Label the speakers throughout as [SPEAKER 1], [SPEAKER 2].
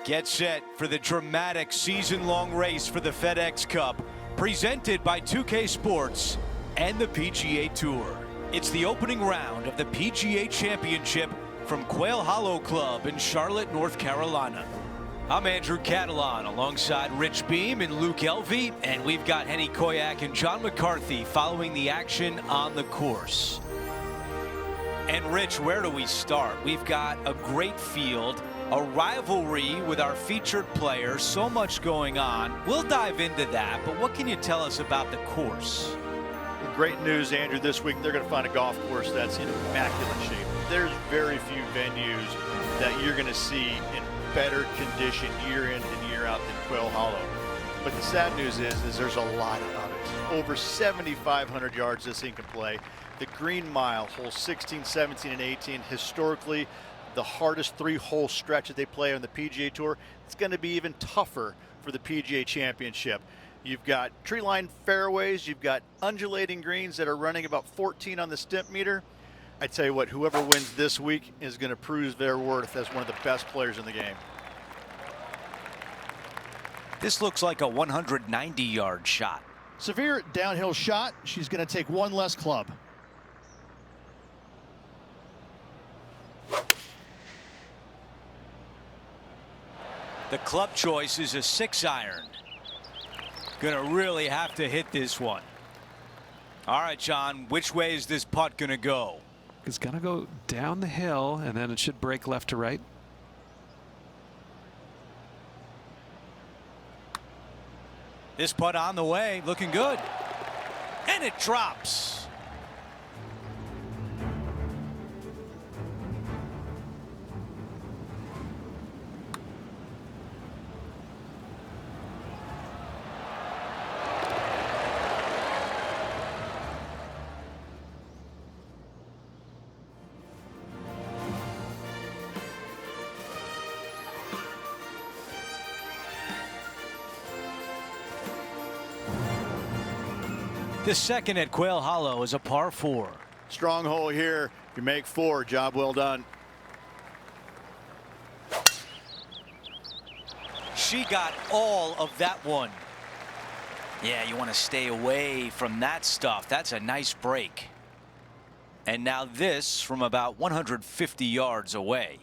[SPEAKER 1] Get set for the dramatic season-long race for the FedEx Cup, presented by 2K Sports and the PGA Tour. It's the opening round of the PGA Championship from Quail Hollow Club in Charlotte, North Carolina. I'm Andrew Catalan alongside Rich Beam and Luke Elvey, and we've got Henny Koyak and John McCarthy following the action on the course. And Rich, where do we start? We've got a great field, a rivalry with our featured players, so much going on. We'll dive into that, but what can you tell us about the course?
[SPEAKER 2] Well, great news, Andrew. This week they're going to find a golf course that's in immaculate shape. There's very few venues that you're going to see in better condition year in and year out than Quail Hollow. But the sad news is there's a lot of it. Over 7,500 yards this thing can play. The Green Mile, holes 16, 17, and 18, historically the hardest three-hole stretch that they play on the PGA Tour. It's going to be even tougher for the PGA Championship. You've got tree-lined fairways, you've got undulating greens that are running about 14 on the stimp meter. I tell you what, whoever wins this week is going to prove their worth as one of the best players in the game.
[SPEAKER 1] This looks like a 190-yard shot.
[SPEAKER 3] Severe downhill shot. She's going to take one less club.
[SPEAKER 1] The club choice is a 6-iron. Gonna really have to hit this one. All right, John, which way is this putt gonna go?
[SPEAKER 4] It's gonna go down the hill, and then it should break left to right.
[SPEAKER 1] This putt on the way, looking good. And it drops. The second at Quail Hollow is a par 4.
[SPEAKER 2] Strong hole here. You make 4. Job well done.
[SPEAKER 1] She got all of that one. Yeah, you want to stay away from that stuff. That's a nice break. And now this from about 150 yards away.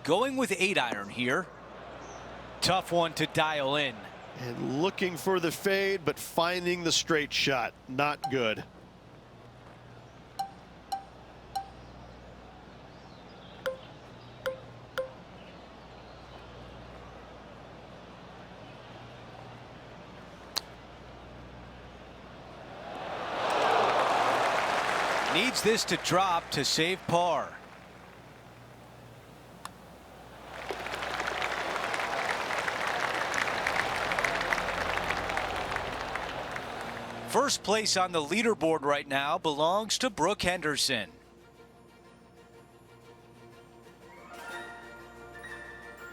[SPEAKER 1] Going with 8-iron here. Tough one to dial in.
[SPEAKER 3] And looking for the fade, but finding the straight shot. Not good.
[SPEAKER 1] Needs this to drop to save par. First place on the leaderboard right now belongs to Brooke Henderson.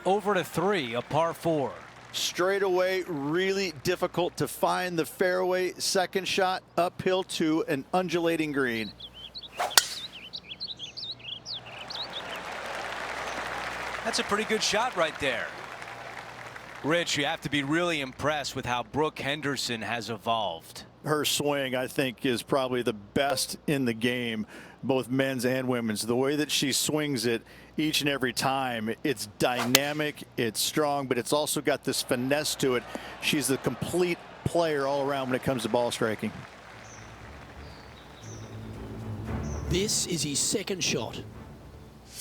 [SPEAKER 1] Over to 3, a par 4.
[SPEAKER 2] Straight away, really difficult to find the fairway. Second shot, uphill to an undulating green.
[SPEAKER 1] That's a pretty good shot right there. Rich, you have to be really impressed with how Brooke Henderson has evolved.
[SPEAKER 2] Her swing, I think, is probably the best in the game, both men's and women's. The way that she swings it each and every time, it's dynamic, it's strong, but it's also got this finesse to it. She's a complete player all around when it comes to ball striking.
[SPEAKER 5] This is his second shot.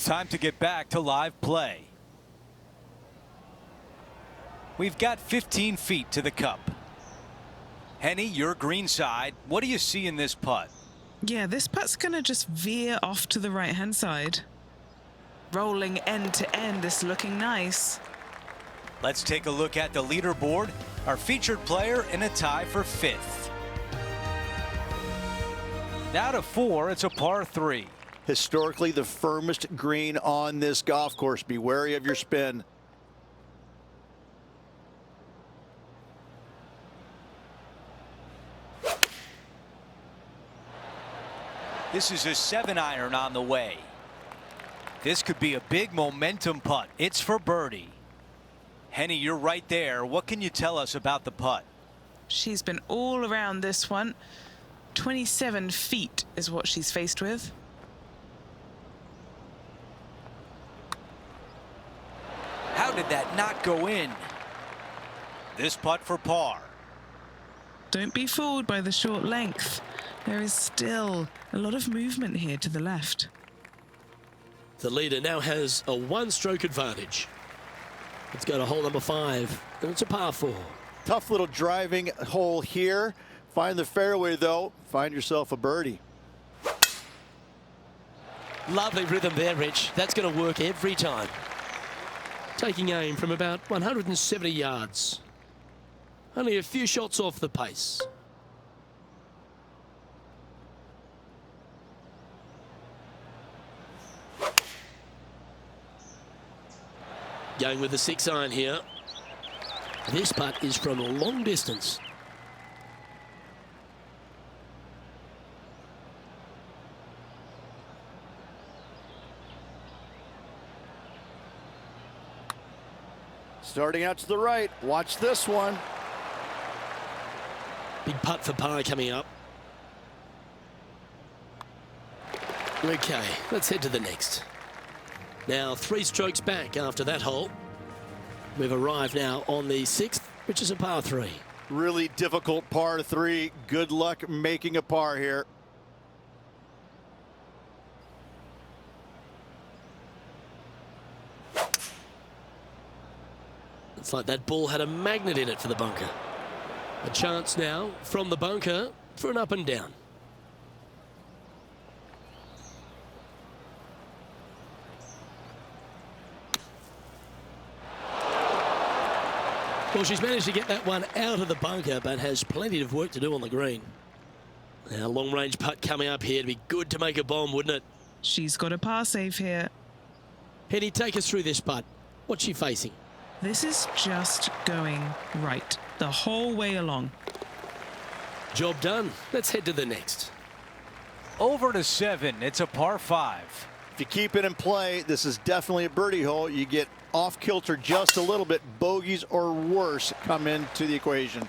[SPEAKER 1] Time to get back to live play. We've got 15 feet to the cup. Henny, your green side. What do you see in this putt?
[SPEAKER 6] Yeah, this putt's going to just veer off to the right-hand side. Rolling end to end, it's looking nice.
[SPEAKER 1] Let's take a look at the leaderboard. Our featured player in a tie for 5th. Now to 4, it's a par 3.
[SPEAKER 2] Historically, the firmest green on this golf course. Be wary of your spin.
[SPEAKER 1] This is a 7-iron on the way. This could be a big momentum putt. It's for birdie. Henny, you're right there. What can you tell us about the putt?
[SPEAKER 6] She's been all around this one. 27 feet is what she's faced with.
[SPEAKER 1] How did that not go in? This putt for par.
[SPEAKER 6] Don't be fooled by the short length. There is still a lot of movement here to the left.
[SPEAKER 5] The leader now has a one-stroke advantage. Let's go to hole number 5, and it's a par 4.
[SPEAKER 3] Tough little driving hole here. Find the fairway, though. Find yourself a birdie.
[SPEAKER 5] Lovely rhythm there, Rich. That's going to work every time. Taking aim from about 170 yards. Only a few shots off the pace. Going with the 6-iron here. This putt is from a long distance.
[SPEAKER 3] Starting out to the right. Watch this one.
[SPEAKER 5] Big putt for par coming up. Okay, let's head to the next. Now 3 strokes back after that hole. We've arrived now on the 6th, which is a par 3.
[SPEAKER 3] Really difficult par 3. Good luck making a par here.
[SPEAKER 5] It's like that ball had a magnet in it for the bunker. A chance now from the bunker for an up and down. Well, she's managed to get that one out of the bunker, but has plenty of work to do on the green. Now, long-range putt coming up here to be good to make a bomb, wouldn't it?
[SPEAKER 6] She's got a par save here.
[SPEAKER 5] Henny, take us through this putt. What's she facing?
[SPEAKER 6] This is just going right the whole way along.
[SPEAKER 5] Job done. Let's head to the next.
[SPEAKER 1] Over to 7. It's a par 5.
[SPEAKER 3] If you keep it in play, this is definitely a birdie hole. You get off kilter just a little bit. Bogeys or worse come into the equation.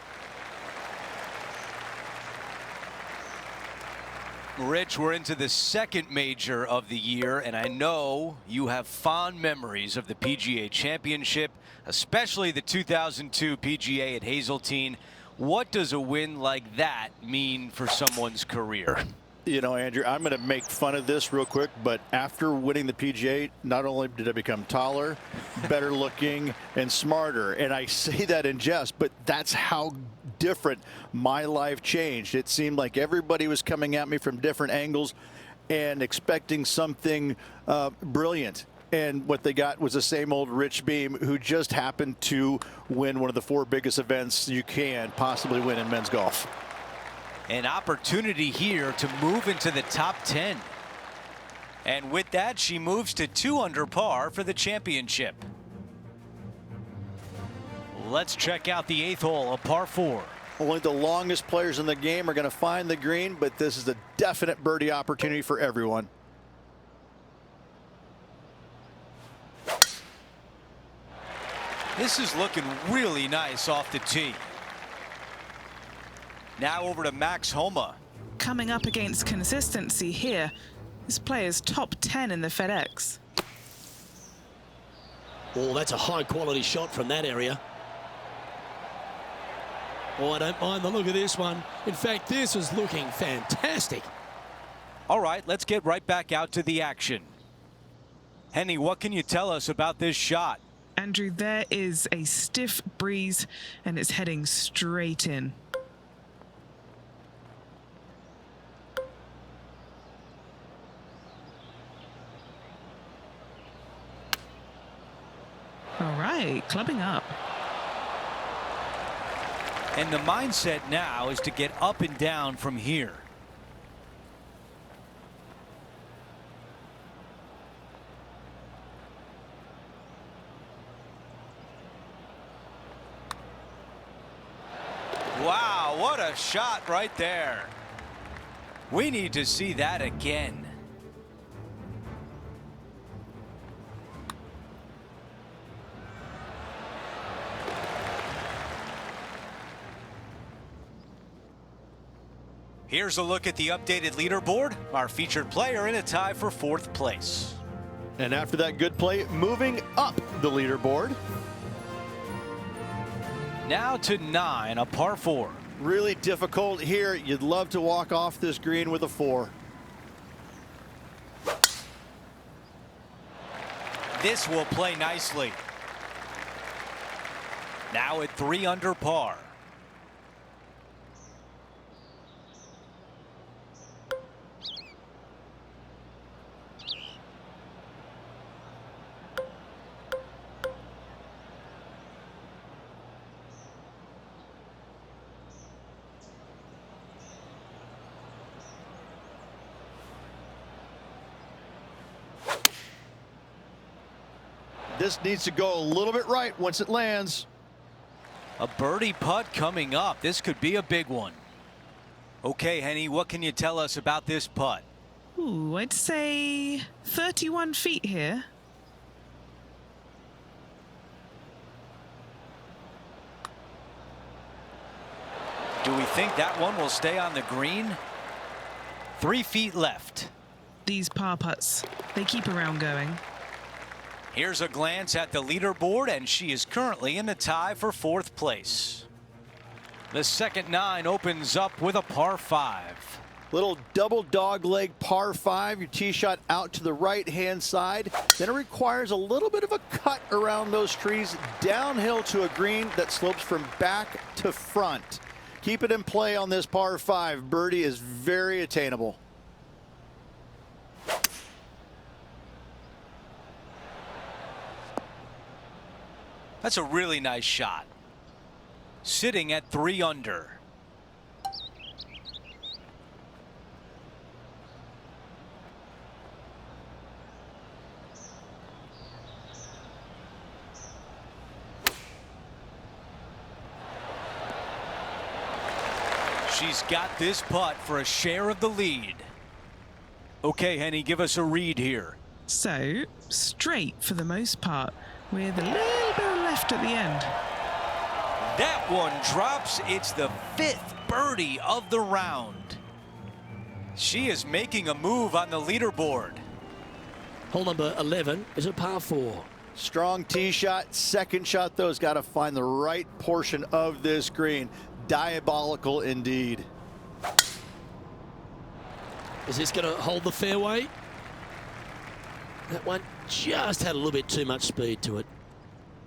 [SPEAKER 1] Rich, we're into the 2nd major of the year, and I know you have fond memories of the PGA Championship, especially the 2002 PGA at Hazeltine. What does a win like that mean for someone's career?
[SPEAKER 3] You know, Andrew, I'm going to make fun of this real quick, but after winning the PGA, not only did I become taller, better looking, and smarter, and I say that in jest, but that's how different my life changed. It seemed like everybody was coming at me from different angles and expecting something brilliant. And what they got was the same old Rich Beam, who just happened to win one of the 4 biggest events you can possibly win in men's golf.
[SPEAKER 1] An opportunity here to move into the top 10. And with that, she moves to 2 under par for the championship. Let's check out the 8th hole, a par 4.
[SPEAKER 3] Only the longest players in the game are going to find the green, but this is a definite birdie opportunity for everyone.
[SPEAKER 1] This is looking really nice off the tee. Now over to Max Homa.
[SPEAKER 6] Coming up against consistency here. This player's top 10 in the FedEx.
[SPEAKER 5] Oh, that's a high-quality shot from that area. Oh, I don't mind the look of this one. In fact, this is looking fantastic.
[SPEAKER 1] All right, let's get right back out to the action. Henny, what can you tell us about this shot?
[SPEAKER 6] Andrew, there is a stiff breeze and it's heading straight in. All right, clubbing up.
[SPEAKER 1] And the mindset now is to get up and down from here. Wow, what a shot right there. We need to see that again. Here's a look at the updated leaderboard. Our featured player in a tie for 4th place.
[SPEAKER 3] And after that good play, moving up the leaderboard.
[SPEAKER 1] Now to 9, a par 4.
[SPEAKER 3] Really difficult here. You'd love to walk off this green with a 4.
[SPEAKER 1] This will play nicely. Now at 3 under par.
[SPEAKER 3] This needs to go a little bit right once it lands.
[SPEAKER 1] A birdie putt coming up. This could be a big one. Okay, Henny, what can you tell us about this putt?
[SPEAKER 6] Ooh, I'd say 31 feet here.
[SPEAKER 1] Do we think that one will stay on the green? 3 feet left.
[SPEAKER 6] These par putts, they keep around going.
[SPEAKER 1] Here's a glance at the leaderboard, and she is currently in the tie for 4th place. The second 9 opens up with a par 5.
[SPEAKER 3] Little double dog leg par 5. Your tee shot out to the right-hand side. Then it requires a little bit of a cut around those trees downhill to a green that slopes from back to front. Keep it in play on this par 5. Birdie is very attainable.
[SPEAKER 1] That's a really nice shot. Sitting at 3 under. She's got this putt for a share of the lead. Okay, Henny, give us a read here.
[SPEAKER 6] So, straight for the most part, with a little bit of left at the end.
[SPEAKER 1] That one drops. It's the 5th birdie of the round. She is making a move on the leaderboard.
[SPEAKER 5] Hole number 11 is a par 4.
[SPEAKER 3] Strong tee shot. Second shot, though, has got to find the right portion of this green. Diabolical indeed.
[SPEAKER 5] Is this going to hold the fairway? That one just had a little bit too much speed to it.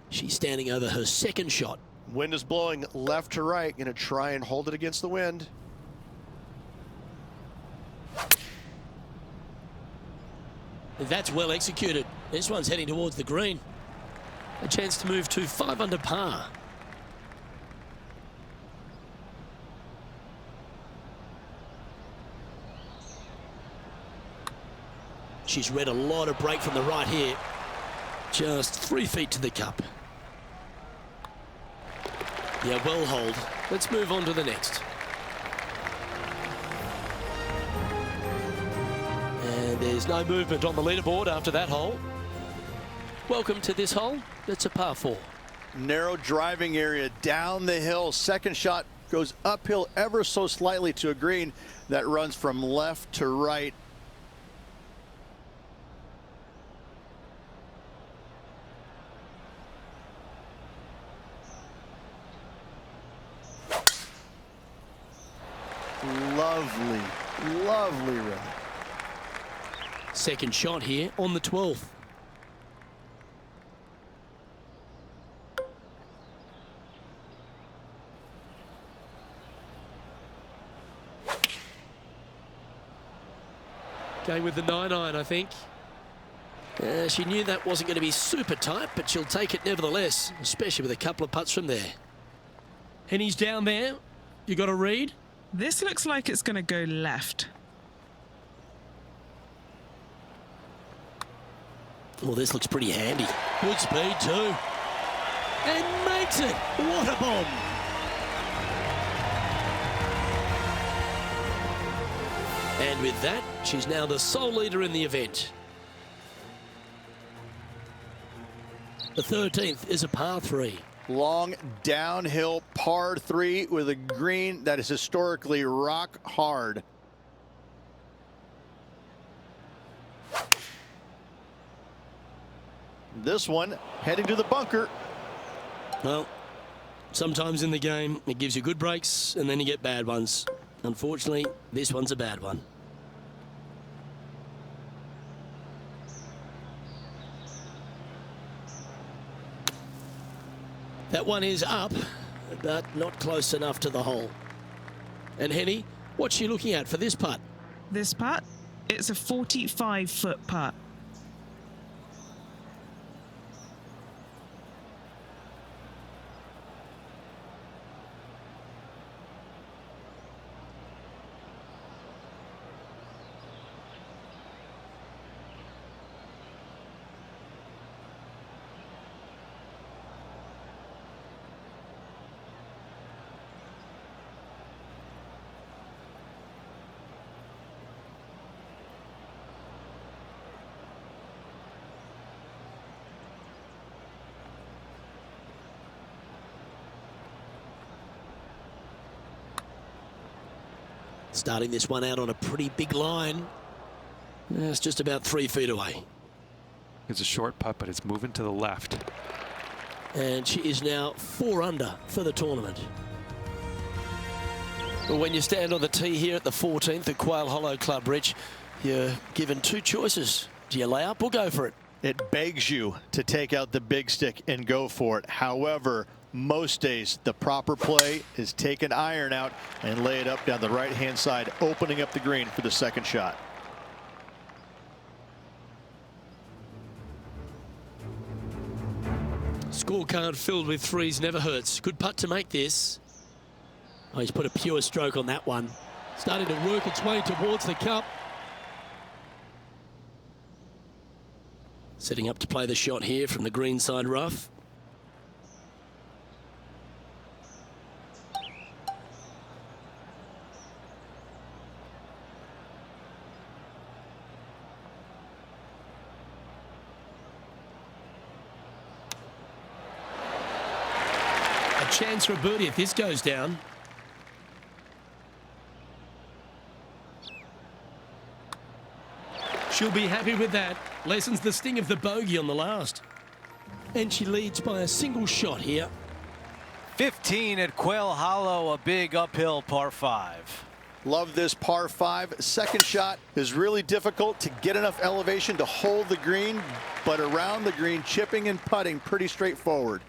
[SPEAKER 5] She's standing over her second shot.
[SPEAKER 2] Wind is blowing left to right. Going to try and hold it against the wind.
[SPEAKER 5] That's well executed. This one's heading towards the green. A chance to move to 5 under par. She's read a lot of break from the right here. Just 3 feet to the cup. Yeah, well hold. Let's move on to the next. And there's no movement on the leaderboard after that hole. Welcome to this hole. It's a par 4.
[SPEAKER 3] Narrow driving area down the hill. Second shot goes uphill ever so slightly to a green that runs from left to right. Lovely, lovely run.
[SPEAKER 5] Second shot here on the 12th. Going with the 9-iron, I think. She knew that wasn't going to be super tight, but she'll take it nevertheless, especially with a couple of putts from there. Henny's down there. You got a read?
[SPEAKER 6] This looks like it's going to go left.
[SPEAKER 5] Well, this looks pretty handy. Good speed too. And makes it. What a bomb. And with that, she's now the sole leader in the event. The 13th is a par 3.
[SPEAKER 3] Long downhill par 3 with a green that is historically rock hard. This one heading to the bunker.
[SPEAKER 5] Well, sometimes in the game, it gives you good breaks and then you get bad ones. Unfortunately, this one's a bad one. That one is up, but not close enough to the hole. And Henny, what's she looking at for this putt?
[SPEAKER 6] This putt, it's a 45-foot putt.
[SPEAKER 5] Starting this one out on a pretty big line. It's just about 3 feet away.
[SPEAKER 4] It's a short putt, but it's moving to the left.
[SPEAKER 5] And she is now 4 under for the tournament. But when you stand on the tee here at the 14th at Quail Hollow Club, Rich, you're given 2 choices. Do you lay up or go for it?
[SPEAKER 3] It begs you to take out the big stick and go for it. However, most days the proper play is take an iron out and lay it up down the right hand side, opening up the green for the second shot.
[SPEAKER 5] Scorecard filled with 3s never hurts. Good putt to make this. Oh, he's put a pure stroke on that one. Starting to work its way towards the cup. Setting up to play the shot here from the green side rough. A chance for a birdie if this goes down. She'll be happy with that. Lessens the sting of the bogey on the last. And she leads by a single shot here.
[SPEAKER 1] 15 at Quail Hollow, a big uphill par 5.
[SPEAKER 3] Love this par 5. Second shot is really difficult to get enough elevation to hold the green, but around the green, chipping and putting pretty straightforward.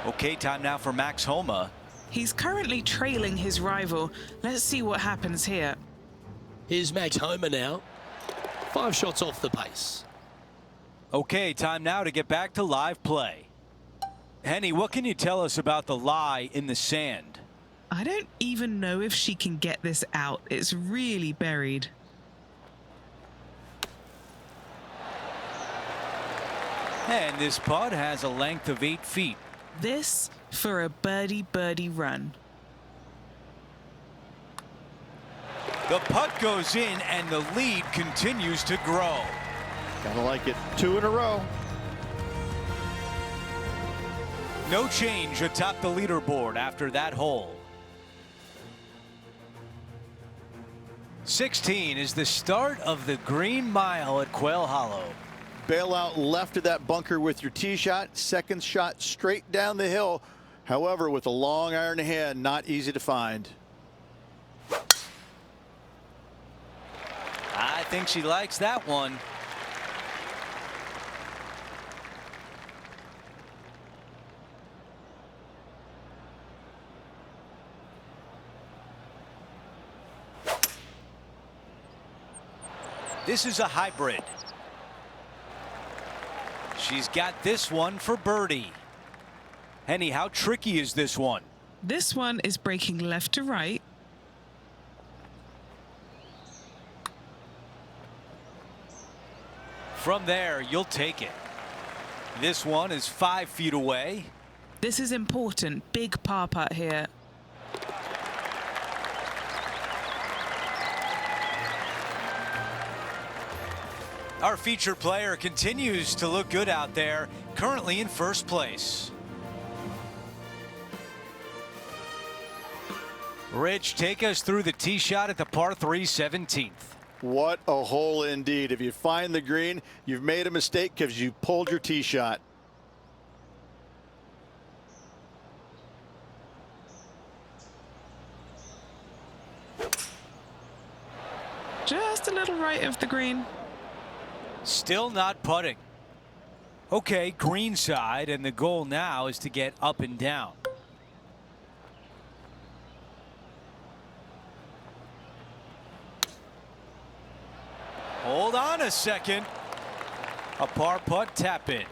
[SPEAKER 1] Okay, time now for Max Homa.
[SPEAKER 6] He's currently trailing his rival. Let's see what happens here.
[SPEAKER 5] Here's Max Homa now. 5 shots off the pace.
[SPEAKER 1] Okay, time now to get back to live play. Henny, what can you tell us about the lie in the sand?
[SPEAKER 6] I don't even know if she can get this out. It's really buried.
[SPEAKER 1] And this putt has a length of 8 feet.
[SPEAKER 6] This for a birdie run.
[SPEAKER 1] The putt goes in and the lead continues to grow.
[SPEAKER 3] Gotta like it. 2 in a row.
[SPEAKER 1] No change atop the leaderboard after that hole. 16 is the start of the Green Mile at Quail Hollow.
[SPEAKER 3] Bail out left of that bunker with your tee shot. Second shot straight down the hill. However, with a long iron hand, not easy to find.
[SPEAKER 1] I think she likes that one. This is a hybrid. She's got this one for birdie. Henny, how tricky is this one?
[SPEAKER 6] This one is breaking left to right.
[SPEAKER 1] From there, you'll take it. This one is 5 feet away.
[SPEAKER 6] This is important. Big par putt here.
[SPEAKER 1] Our featured player continues to look good out there, currently in first place. Rich, take us through the tee shot at the par 3 17th.
[SPEAKER 3] What a hole indeed. If you find the green, you've made a mistake because you pulled your tee shot.
[SPEAKER 6] Just a little right of the green.
[SPEAKER 1] Still not putting. Okay, green side, and the goal now is to get up and down. Hold on a second. A par putt tap in.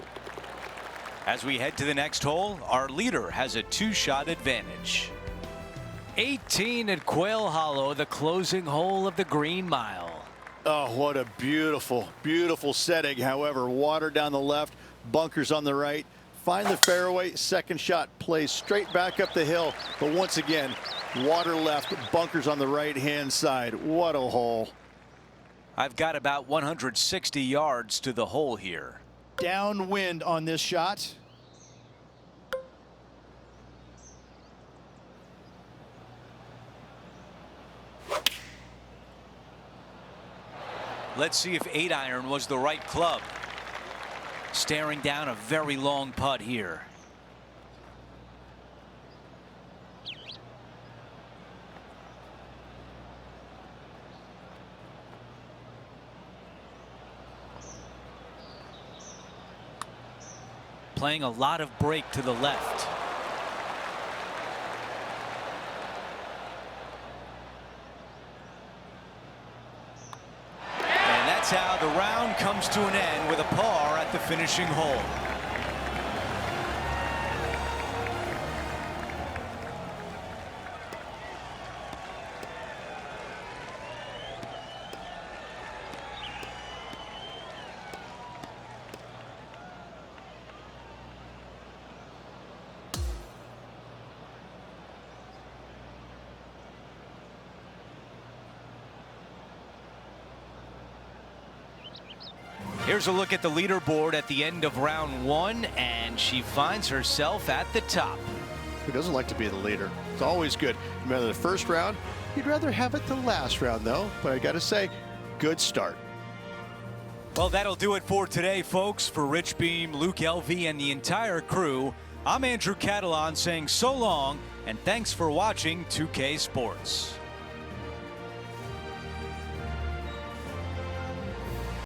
[SPEAKER 1] As we head to the next hole, our leader has a 2-shot advantage. 18 at Quail Hollow, the closing hole of the Green Mile.
[SPEAKER 3] Oh, what a beautiful, beautiful setting. However, water down the left, bunkers on the right. Find the fairway, second shot plays straight back up the hill. But once again, water left, bunkers on the right-hand side. What a hole.
[SPEAKER 1] I've got about 160 yards to the hole here.
[SPEAKER 3] Downwind on this shot.
[SPEAKER 1] Let's see if 8-iron was the right club. Staring down a very long putt here. Playing a lot of break to the left. That's how the round comes to an end with a par at the finishing hole. Here's a look at the leaderboard at the end of round 1, and she finds herself at the top.
[SPEAKER 3] Who doesn't like to be the leader? It's always good. No matter the first round, you'd rather have it the last round, though. But I got to say, good start.
[SPEAKER 1] Well, that'll do it for today, folks. For Rich Beam, Luke Elvey, and the entire crew, I'm Andrew Catalan saying so long, and thanks for watching 2K Sports.